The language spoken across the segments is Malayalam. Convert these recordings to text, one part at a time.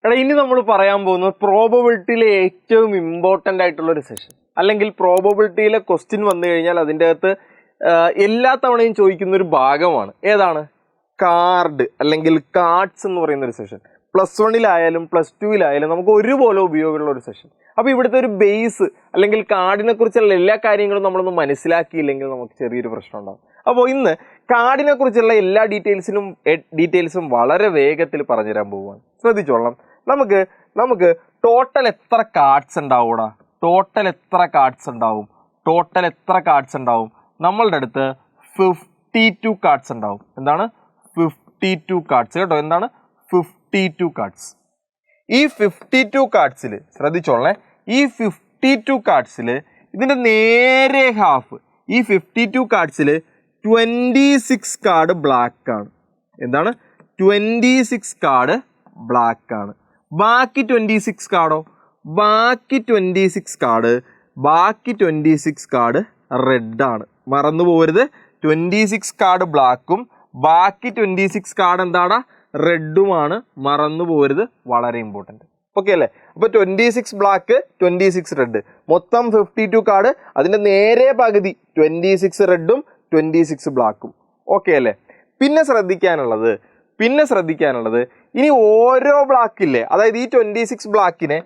എടാ ഇനി നമ്മൾ പറയാൻ പോകുന്നത് പ്രോബബിലിറ്റിയിലെ ഏറ്റവും ഇമ്പോർട്ടൻ്റ് ആയിട്ടുള്ള ഒരു സെഷൻ, അല്ലെങ്കിൽ പ്രോബബിലിറ്റിയിലെ ക്വസ്റ്റ്യൻ വന്നു കഴിഞ്ഞാൽ അതിൻ്റെ അകത്ത് എല്ലാ തവണയും ചോദിക്കുന്ന ഒരു ഭാഗമാണ്. ഏതാണ്? കാർഡ് അല്ലെങ്കിൽ കാർഡ്സ് എന്ന് പറയുന്ന ഒരു സെഷൻ. പ്ലസ് 1-ലായാലും പ്ലസ് 2-ലായാലും നമുക്ക് ഒരുപോലെ ഉപയോഗമുള്ള ഒരു സെഷൻ. അപ്പോൾ ഇവിടുത്തെ ഒരു ബേസ് അല്ലെങ്കിൽ കാർഡിനെ കുറിച്ചുള്ള എല്ലാ കാര്യങ്ങളും നമ്മളൊന്ന് മനസ്സിലാക്കിയില്ലെങ്കിൽ നമുക്ക് ചെറിയൊരു പ്രശ്നം ഉണ്ടാകും. അപ്പോൾ ഇന്ന് കാർഡിനെ കുറിച്ചുള്ള എല്ലാ ഡീറ്റെയിൽസും വളരെ വേഗത്തിൽ പറഞ്ഞുതരാൻ പോവുകയാണ്. ശ്രദ്ധിച്ചോളാം. നമുക്ക് ടോട്ടൽ എത്ര കാർഡ്സ് ഉണ്ടാവൂടാ? ടോട്ടൽ എത്ര കാർഡ്സ് ഉണ്ടാവും? നമ്മളുടെ അടുത്ത് 52 കാർഡ്സ് ഉണ്ടാവും. എന്താണ്? 52 കാർഡ്സ് കേട്ടോ. എന്താണ്? 52 കാർഡ്സ്. ഈ 52 കാർഡ്സിൽ ശ്രദ്ധിച്ചോളേ, ഈ 52 കാർഡ്സിൽ ഇതിൻ്റെ നേരെ ഹാഫ്, ഈ 52 കാർഡ്സിൽ 26 കാർഡ് ബ്ലാക്ക് ആണ്. എന്താണ്? 26 കാർഡ് ബ്ലാക്ക് ആണ്. ബാക്കി 26 കാർഡോ? ബാക്കി 26 കാർഡ് റെഡ് ആണ്. മറന്നു പോകരുത്. 26 കാർഡ് ബ്ലാക്കും ബാക്കി 26 കാർഡ് എന്താടാ? റെഡുമാണ്. മറന്നു പോകരുത്, വളരെ ഇമ്പോർട്ടൻറ്റ്. ഓക്കെ അല്ലേ? അപ്പോൾ 26 ബ്ലാക്ക് 26 റെഡ്, മൊത്തം 52 കാർഡ്. അതിൻ്റെ നേരെ പകുതി 26 റെഡും 26 ബ്ലാക്കും. ഓക്കെ അല്ലേ? പിന്നെ ശ്രദ്ധിക്കാനുള്ളത് ഇനി ഓരോ ബ്ലാക്കില്ലേ, അതായത് ഈ 26 ബ്ലാക്കിനെ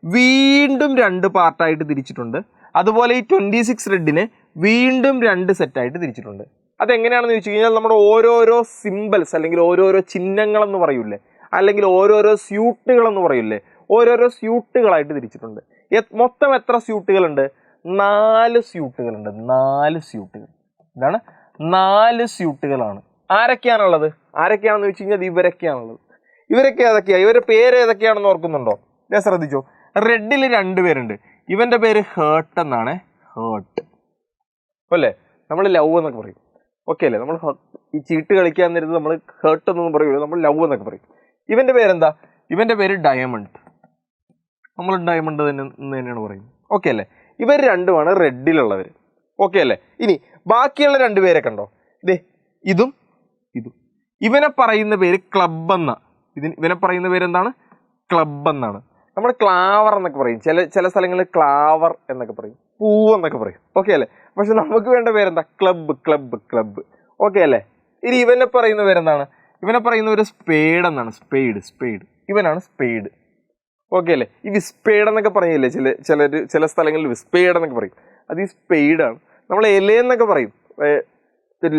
വീണ്ടും 2 പാർട്ടായിട്ട് തിരിച്ചിട്ടുണ്ട്. അതുപോലെ ഈ 26 റെഡിനെ വീണ്ടും 2 സെറ്റായിട്ട് തിരിച്ചിട്ടുണ്ട്. അതെങ്ങനെയാണെന്ന് ചോദിച്ചു കഴിഞ്ഞാൽ നമ്മുടെ ഓരോരോ സിമ്പിൾസ് അല്ലെങ്കിൽ ഓരോരോ ചിഹ്നങ്ങളെന്ന് പറയൂലേ, അല്ലെങ്കിൽ ഓരോരോ സ്യൂട്ടുകളെന്ന് പറയൂലേ, ഓരോരോ സ്യൂട്ടുകളായിട്ട് തിരിച്ചിട്ടുണ്ട്. മൊത്തം എത്ര സ്യൂട്ടുകളുണ്ട്? 4 സ്യൂട്ടുകളുണ്ട്. 4 സ്യൂട്ടുകൾ. എന്താണ്? 4 സ്യൂട്ടുകളാണ്. ആരൊക്കെയാണെന്ന് ചോദിച്ചു കഴിഞ്ഞാൽ ഇവരൊക്കെയാണുള്ളത്. ഇവരൊക്കെ ഏതൊക്കെയാണ്? ഇവരുടെ പേര് ഏതൊക്കെയാണെന്ന് ഓർക്കുന്നുണ്ടോ? ഞാൻ ശ്രദ്ധിച്ചോ. റെഡിൽ 2 പേരുണ്ട്. ഇവൻ്റെ പേര് ഹേർട്ട് എന്നാണ്. ഹേർട്ട് അല്ലേ? നമ്മൾ ലവ് എന്നൊക്കെ പറയും. ഓക്കെ അല്ലേ? നമ്മൾ ഈ ചീട്ട് കളിക്കാൻ നേരത്ത് നമ്മൾ ഹേർട്ട് എന്നൊന്നും പറയൂല, നമ്മൾ ലവ് എന്നൊക്കെ പറയും. ഇവൻ്റെ പേരെന്താ? ഇവൻ്റെ പേര് ഡയമണ്ട്. നമ്മൾ ഡയമണ്ട് തന്നെയാണ് പറയുന്നത്. ഓക്കെ അല്ലേ? ഇവർ രണ്ടുമാണ് റെഡിലുള്ളവർ. ഓക്കെ അല്ലേ? ഇനി ബാക്കിയുള്ള 2 പേരെ കണ്ടോ? ഇതും ഇവനെ പറയുന്ന പേര് ക്ലബ് എന്നാ. ഇവനെ പറയുന്ന പേരെന്താണ്? ക്ലബ് എന്നാണ്. നമ്മൾ ക്ലാവർ എന്നൊക്കെ പറയും. ചില സ്ഥലങ്ങളിൽ ക്ലാവർ എന്നൊക്കെ പറയും, പൂവ് എന്നൊക്കെ പറയും. ഓക്കെ അല്ലേ? പക്ഷെ നമുക്ക് വേണ്ട പേരെന്താ? ക്ലബ്. ഓക്കെ അല്ലേ? ഇനി ഇവനെ പറയുന്ന പേരെന്താണ്? ഇവനെ പറയുന്ന ഒരു സ്പേഡ് എന്നാണ്. സ്പേഡ്. ഇവനാണ് സ്പേഡ്. ഓക്കെ അല്ലേ? ഈ വിസ്പേഡ് എന്നൊക്കെ പറയില്ലേ ചില സ്ഥലങ്ങളിൽ വിസ്പേഡ് എന്നൊക്കെ പറയും. അത് ഈ സ്പെയ്ഡാണ്. നമ്മൾ എലയെന്നൊക്കെ പറയും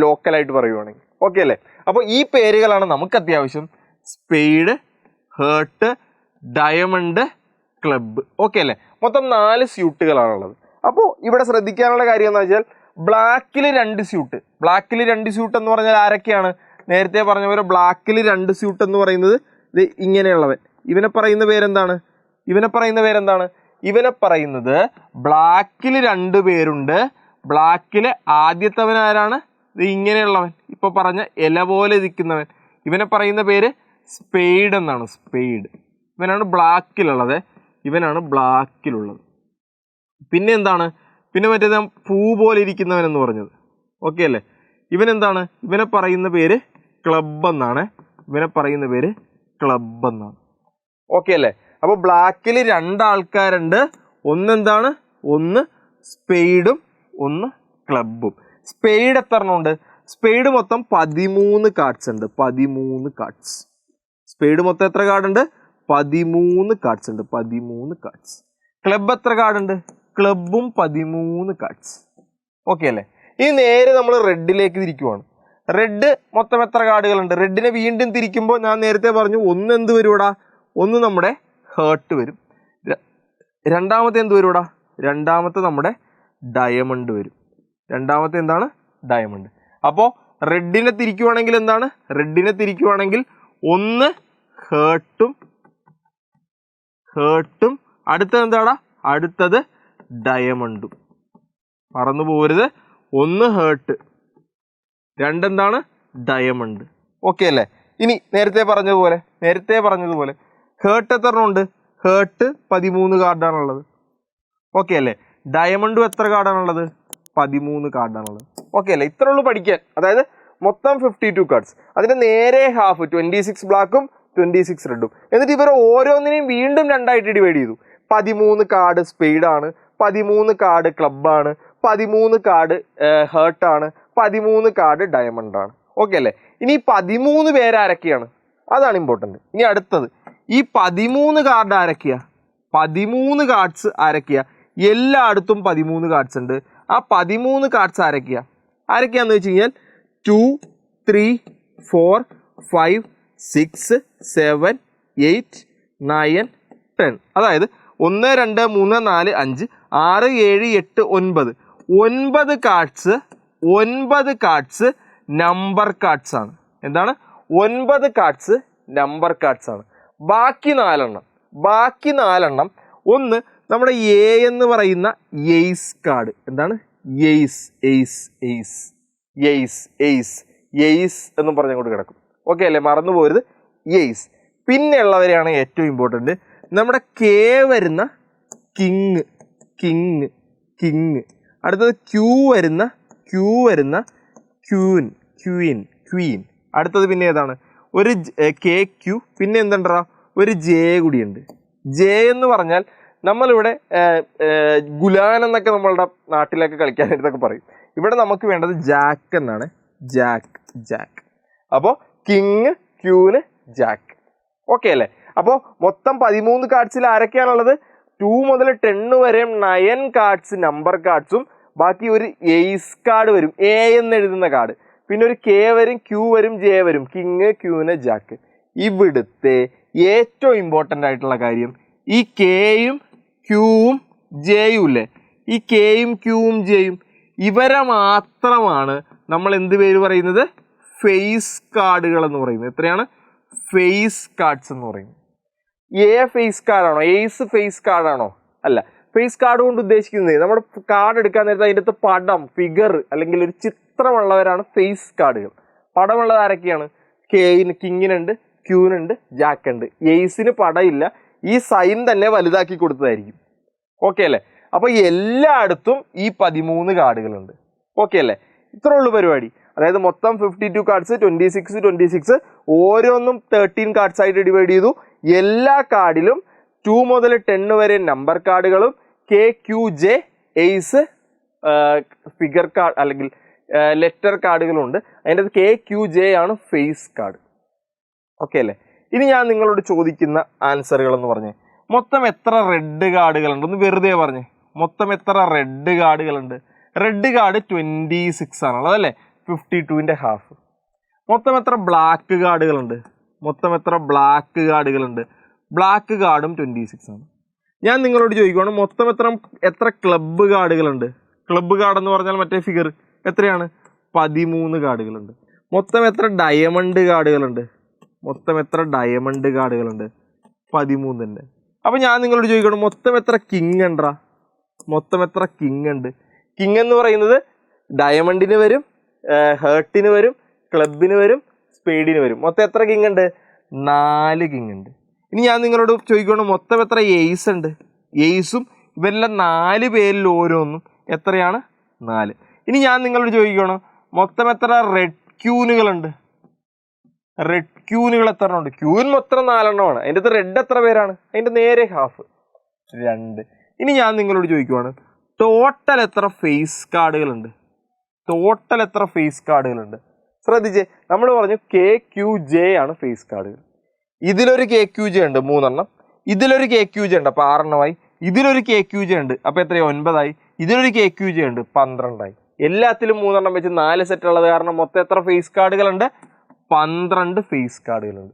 ലോക്കലായിട്ട് പറയുവാണെങ്കിൽ. ഓക്കെ അല്ലേ? അപ്പോൾ ഈ പേരുകളാണ് നമുക്ക് അത്യാവശ്യം. Spade, heart, diamond, club. Okay അല്ലേ? മൊത്തം 4 സ്യൂട്ടുകളാണുള്ളത്. അപ്പോൾ ഇവിടെ ശ്രദ്ധിക്കാനുള്ള കാര്യം എന്ന് വെച്ചാൽ ബ്ലാക്കിൽ 2 സ്യൂട്ട്. ബ്ലാക്കിൽ 2 സ്യൂട്ട് എന്ന് പറഞ്ഞാൽ ആരൊക്കെയാണ്? നേരത്തെ പറഞ്ഞ പോലെ ബ്ലാക്കിൽ 2 സ്യൂട്ട് എന്ന് പറയുന്നത് ഇത് ഇങ്ങനെയുള്ളവൻ. ഇവനെ പറയുന്ന പേരെന്താണ്? ഇവനെ പറയുന്നത് ബ്ലാക്കിൽ 2 പേരുണ്ട്. ബ്ലാക്കിൽ ആദ്യത്തവൻ ആരാണ്? ഇത് ഇങ്ങനെയുള്ളവൻ, ഇപ്പൊ പറഞ്ഞ ഇല പോലെ ഇരിക്കുന്നവൻ. ഇവനെ പറയുന്ന പേര് സ്പെയ്ഡ് എന്നാണ്. സ്പെയ്ഡ്. ഇവനാണ് ബ്ലാക്കിലുള്ളത്. പിന്നെ എന്താണ്? പിന്നെ മറ്റേത് പൂ പോലെ ഇരിക്കുന്നവൻ എന്ന് പറഞ്ഞത്. ഓക്കെ അല്ലേ? ഇവനെന്താണ്? ഇവനെ പറയുന്ന പേര് ക്ലബ് എന്നാണ്. ഓക്കെ അല്ലേ? അപ്പോൾ ബ്ലാക്കിൽ 2 ആൾക്കാരുണ്ട്. ഒന്നെന്താണ്? ഒന്ന് സ്പെയ്ഡും ഒന്ന് ക്ലബും. സ്പെയ്ഡ് എത്ര എണ്ണം ഉണ്ട്? സ്പെയ്ഡ് മൊത്തം 13 കാർഡ്സ് ഉണ്ട്. 13 കാർഡ്സ്. സ്പെയ്ഡ് മൊത്തം എത്ര കാർഡ് ഉണ്ട്? 13 കാർഡ്സ് ഉണ്ട്. 13 കാർഡ്സ്. ക്ലബ് എത്ര കാർഡ് ഉണ്ട്? ക്ലബും 13 കാർഡ്സ്. ഓക്കെ അല്ലേ? ഇനി നേരെ നമ്മൾ റെഡിലേക്ക് തിരിക്കുവാണ്. റെഡ് മൊത്തം എത്ര കാർഡുകളുണ്ട്? റെഡിനെ വീണ്ടും തിരിക്കുമ്പോൾ ഞാൻ നേരത്തെ പറഞ്ഞു, ഒന്ന് എന്ത് വരുവാടാ? ഒന്ന് നമ്മുടെ ഹേർട്ട് വരും. രണ്ടാമത്തെ എന്ത് വരുവാടാ? രണ്ടാമത്തെ നമ്മുടെ ഡയമണ്ട് വരും. രണ്ടാമത്തെ എന്താണ്? ഡയമണ്ട്. അപ്പോൾ റെഡിനെ തിരിക്കുവാണെങ്കിൽ എന്താണ്? ഒന്ന് ഹേർട്ടും അടുത്തത് എന്താടാ? അടുത്തത് ഡയമണ്ടും. മറന്നു പോകരുത്. ഒന്ന് ഹേർട്ട്, രണ്ടെന്താണ്? ഡയമണ്ട്. ഓക്കെ അല്ലേ? ഇനി നേരത്തെ പറഞ്ഞതുപോലെ ഹേർട്ട് എത്ര എണ്ണം ഉണ്ട്? ഹേർട്ട് 13 കാർഡാണുള്ളത്. ഓക്കെ അല്ലേ? ഡയമണ്ടും എത്ര കാർഡാണുള്ളത്? 13 കാർഡാണുള്ളത്. ഓക്കെ അല്ലേ? ഇത്ര ഉള്ളൂ പഠിക്കാൻ. അതായത് മൊത്തം 52 കാർഡ്സ്. അതിൻ്റെ നേരെ ഹാഫ് 26 ബ്ലാക്കും 26 റെഡും. എന്നിട്ട് ഇവർ ഓരോന്നിനെയും വീണ്ടും 2ആയിട്ട് ഡിവൈഡ് ചെയ്തു. 13 കാർഡ് സ്പെയ്ഡാണ്, 13 കാർഡ് ക്ലബ്ബാണ്, 13 കാർഡ് ഹേർട്ടാണ്, 13 കാർഡ് ഡയമണ്ട് ആണ്. ഓക്കെ അല്ലേ? ഇനി 13 പേര് ആരൊക്കെയാണ്? അതാണ് ഇമ്പോർട്ടൻറ്റ്. ഇനി അടുത്തത്, ഈ 13 കാർഡ് ആരൊക്കെയാ? 13 കാർഡ്സ് ആരൊക്കെയാ? എല്ലായിടത്തും 13 കാർഡ്സ് ഉണ്ട്. ആ 13 കാർഡ്സ് ആരൊക്കെയാന്ന് വെച്ച് കഴിഞ്ഞാൽ 2, 3, 4, 5, 6, 7, 8, 9, 10. അതായത് 1, 2, 3, 4, 5, 6, 7, 8, 9. 9 കാർഡ്സ് നമ്പർ കാർഡ്സ് ആണ്. എന്താണ്? 9 കാർഡ്സ് നമ്പർ കാർഡ്സ് ആണ്. ബാക്കി 4 ഒന്ന് നമ്മുടെ എ എന്ന് പറയുന്ന എയ്സ് കാർഡ്. എന്താണ്? എയ്സ് എന്ന് പറഞ്ഞുകൊണ്ട് കിടക്കും. ഓക്കെ അല്ലേ? മറന്നു പോരുത്, എയ്സ്. പിന്നെ ഉള്ളവരെയാണ് ഏറ്റവും ഇമ്പോർട്ടൻറ്റ്. നമ്മുടെ കെ വരുന്ന കിങ്. അടുത്തത് ക്യൂ വരുന്ന ക്വീൻ. അടുത്തത് പിന്നെ ഏതാണ്? ഒരു കെ ക്യൂ. പിന്നെ എന്തുണ്ടാ? ഒരു ജെ കൂടിയുണ്ട്. ജെ എന്ന് പറഞ്ഞാൽ നമ്മളിവിടെ ഗുലാൻ എന്നൊക്കെ നമ്മളുടെ നാട്ടിലൊക്കെ കളിക്കാനായിട്ടൊക്കെ പറയും. ഇവിടെ നമുക്ക് വേണ്ടത് ജാക്ക് എന്നാണ്. ജാക്ക്. അപ്പോൾ കിങ്, ക്യൂന്, ജാക്ക്. ഓക്കെ അല്ലേ? അപ്പോൾ മൊത്തം 13 കാർഡ്സിൽ ആരൊക്കെയാണുള്ളത്? 2 മുതൽ 10 വരെ 9 കാർഡ്സ് നമ്പർ കാർഡ്സും, ബാക്കി ഒരു എയ്സ് കാർഡ് വരും, എ എന്ന് എഴുതുന്ന കാർഡ്. പിന്നെ ഒരു കെ വരും, ക്യൂ വരും, ജെ വരും, കിങ്, ക്യൂന്, ജാക്ക്. ഇവിടുത്തെ ഏറ്റവും ഇമ്പോർട്ടൻ്റ് ആയിട്ടുള്ള കാര്യം, ഈ കെയും ക്യൂവും ജെയും ഇല്ലേ, ഈ കെയും ക്യൂവും ജെയും ഇവരെ മാത്രമാണ് നമ്മൾ എന്ത് പേര് പറയുന്നത്? ഫേസ് കാർഡുകൾ എന്ന് പറയുന്നത്. എത്രയാണ്? ഫേസ് കാർഡ്സ് എന്ന് പറയുന്നത്. ഫേസ് കാർഡാണോ? എയ്സ് ഫേസ് കാർഡാണോ? അല്ല. ഫേസ് കാർഡ് കൊണ്ട് ഉദ്ദേശിക്കുന്നത് നമ്മുടെ കാർഡ് എടുക്കാൻ നേരത്തെ അതിൻ്റെ അകത്ത് പടം, ഫിഗർ അല്ലെങ്കിൽ ഒരു ചിത്രമുള്ളവരാണ് ഫേസ് കാർഡുകൾ. പടമുള്ളത് ആരൊക്കെയാണ്? കിങ്ങിനുണ്ട്, ക്യൂനുണ്ട്, ജാക്കുണ്ട്. എയ്സിന് പടമില്ല, ഈ സൈൻ തന്നെ വലുതാക്കി കൊടുത്തതായിരിക്കും. ഓക്കെ അല്ലേ? അപ്പോൾ എല്ലായിടത്തും ഈ 13 കാർഡുകളുണ്ട്. ഓക്കെ അല്ലേ? ഇത്രേ ഉള്ളൂ പരിപാടി. അതായത് മൊത്തം 52 കാർഡ്സ്, 26 ഓരോന്നും 13 കാർഡ്സ് ആയിട്ട് ഡിവൈഡ് ചെയ്തു. എല്ലാ കാർഡിലും 2 മുതൽ 10 വരെ നമ്പർ കാർഡുകളും, K, Q, J, ace figure card അല്ലെങ്കിൽ ലെറ്റർ കാർഡുകളും ഉണ്ട്. അതിൻ്റെ കെ, ക്യൂ, ജെ ആണ് ഫേസ് കാർഡ്. ഓക്കെ അല്ലേ? ഇനി ഞാൻ നിങ്ങളോട് ചോദിക്കുന്ന ആൻസറുകൾ എന്ന് പറഞ്ഞേ, മൊത്തം എത്ര റെഡ് കാർഡുകളുണ്ട്? ഒന്ന് വെറുതെ പറഞ്ഞേ, മൊത്തം എത്ര റെഡ് കാർഡുകളുണ്ട്? റെഡ് കാർഡ് 26 ആണുള്ളത് അല്ലേ? 52ൻ്റെ ഹാഫ്. മൊത്തം എത്ര ബ്ലാക്ക് കാർഡുകളുണ്ട്? ബ്ലാക്ക് കാർഡും 26 ആണ്. ഞാൻ നിങ്ങളോട് ചോദിക്കുകയാണ്, മൊത്തം എത്ര ക്ലബ്ബ് കാർഡുകളുണ്ട്? ക്ലബ്ബ് കാർഡ് എന്ന് പറഞ്ഞാൽ മറ്റേ ഫിഗർ എത്രയാണ്? 13 കാർഡുകളുണ്ട്. മൊത്തം എത്ര ഡയമണ്ട് കാർഡുകളുണ്ട്? 13 ഉണ്ട്. അപ്പോൾ ഞാൻ നിങ്ങളോട് ചോദിക്കണം, മൊത്തം എത്ര കിങ് ഉണ്ടാ? കിങ് ഉണ്ട്. കിങ് എന്ന് പറയുന്നത് ഡയമണ്ടിന് വരും, ഹേർട്ടിന് വരും, ക്ലബിന് വരും, സ്പേഡിന് വരും. മൊത്തം എത്ര കിങ് ഉണ്ട്? 4 കിങ് ഉണ്ട്. ഇനി ഞാൻ നിങ്ങളോട് ചോദിക്കണം, മൊത്തം എത്ര എയ്സ് ഉണ്ട്? എയ്സും ഇവരെല്ലാം 4 പേരിൽ ഓരോന്നും എത്രയാണ്? 4. ഇനി ഞാൻ നിങ്ങളോട് ചോദിക്കണം, മൊത്തം എത്ര റെഡ് ക്യൂനുകളുണ്ട്? എത്ര ഉണ്ട്? ക്യൂൻ മൊത്തം 4 എണ്ണമാണ്. അതിൻ്റെ അകത്ത് റെഡ് എത്ര പേരാണ്? അതിൻ്റെ നേരെ ഹാഫ്, 2. ഇനി ഞാൻ നിങ്ങളോട് ചോദിക്കുവാണ്, ടോട്ടൽ എത്ര ഫേസ് കാർഡുകളുണ്ട്? ശ്രദ്ധിച്ചേ, നമ്മൾ പറഞ്ഞു കെ, ക്യൂ, ജെ ആണ് ഫേസ് കാർഡുകൾ. ഇതിലൊരു കെ, ക്യൂ, ജെ ഉണ്ട് 3 എണ്ണം. ഇതിലൊരു കെ, ക്യൂ, ജെ ഉണ്ട്, അപ്പോൾ 6 എണ്ണമായി. ഇതിലൊരു കെ, ക്യൂ, ജെ ഉണ്ട്, അപ്പോൾ എത്രയായി? 9 ആയി. ഇതിലൊരു കെ, ക്യൂ, ജെ ഉണ്ട്, 12 ആയി. എല്ലാത്തിലും 3 എണ്ണം വെച്ച് 4 സെറ്റ് ഉള്ളത് കാരണം മൊത്തം എത്ര ഫേസ് കാർഡുകളുണ്ട്? 12 ഫേസ് കാർഡുകളുണ്ട്.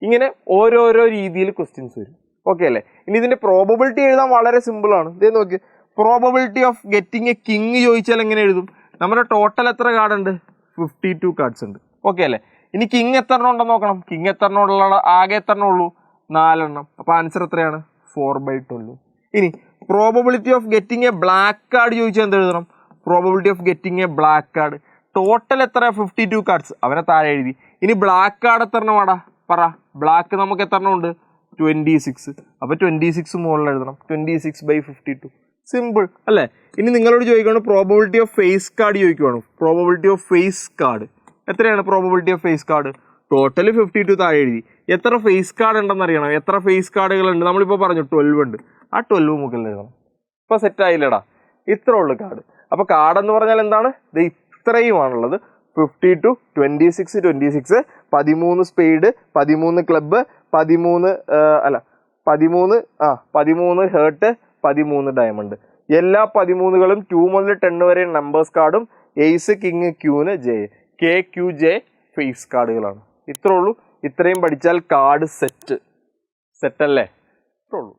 ഇങ്ങനെ ഓരോരോ രീതിയിൽ ക്വസ്റ്റ്യൻസ് വരും. ഓക്കെ അല്ലേ? ഇനി ഇതിൻ്റെ പ്രോബബിലിറ്റി എഴുതാൻ വളരെ സിമ്പിളാണ്. ഇതേ നോക്ക്, probability of getting A king ചോദിച്ചാൽ എങ്ങനെ എഴുതും? നമ്മുടെ ടോട്ടൽ എത്ര കാർഡ് ഉണ്ട്? 52 കാർഡ്സ് ഉണ്ട്. ഓക്കെ അല്ലേ? ഇനി കിങ് എത്ര എണ്ണം ഉണ്ടെന്ന് നോക്കണം. കിങ് എത്ര എണ്ണം ഉള്ള ആകെ എത്ര എണ്ണം ഉള്ളൂ? 4 എണ്ണം. അപ്പോൾ ആൻസർ എത്രയാണ്? 4/12. ഇനി probability of getting A black card ചോദിച്ചാൽ എന്ത് എഴുതണം? Probability of getting A black card total എത്ര? 52 കാർഡ്സ്. അവനെ താഴെ എഴുതി. ഇനി ബ്ലാക്ക് കാർഡ് എത്ര എണ്ണമാടാ? പറ. ബ്ലാക്ക് നമുക്ക് എത്ര എണ്ണം ഉണ്ട്? 26. അപ്പോൾ 26 മുകളിൽ എഴുതണം. 26/52. സിമ്പിൾ അല്ലേ? ഇനി നിങ്ങളോട് ചോദിക്കുകയാണ് പ്രോബബിലിറ്റി ഓഫ് ഫേസ് കാർഡ് ചോദിക്കുകയാണ്. പ്രോബബിലിറ്റി ഓഫ് ഫേസ് കാർഡ് എത്രയാണ്? Probability of face card total 52 താഴെ എഴുതി. എത്ര ഫേസ് കാർഡ് ഉണ്ടെന്ന് അറിയണം. എത്ര ഫേസ് കാർഡുകളുണ്ട്? നമ്മളിപ്പോൾ പറഞ്ഞു 12 ഉണ്ട്. ആ 12 മുകളിൽ എഴുതണം. ഇപ്പോൾ സെറ്റ് ആയില്ലടാ. ഇത്ര ഉള്ളു കാർഡ്. അപ്പോൾ കാർഡ് എന്ന് പറഞ്ഞാൽ എന്താണ്? ഇത് ഇത്രയുമാണുള്ളത്. 52, 26, 26, 13 സ്പെയ്ഡ്, 13 ക്ലബ്ബ്, 13 ഹേർട്ട്, 13 ഡയമണ്ട്. എല്ലാ 13കളും 2 മുതൽ 10 വരെ നമ്പേഴ്സ് കാർഡും ace, king, queen, J, K, Q, J face കാർഡുകളാണ്. ഇത്രേ ഉള്ളൂ. ഇത്രയും പഠിച്ചാൽ കാർഡ് സെറ്റ് അല്ലേ? ഇത്രേ ഉള്ളൂ.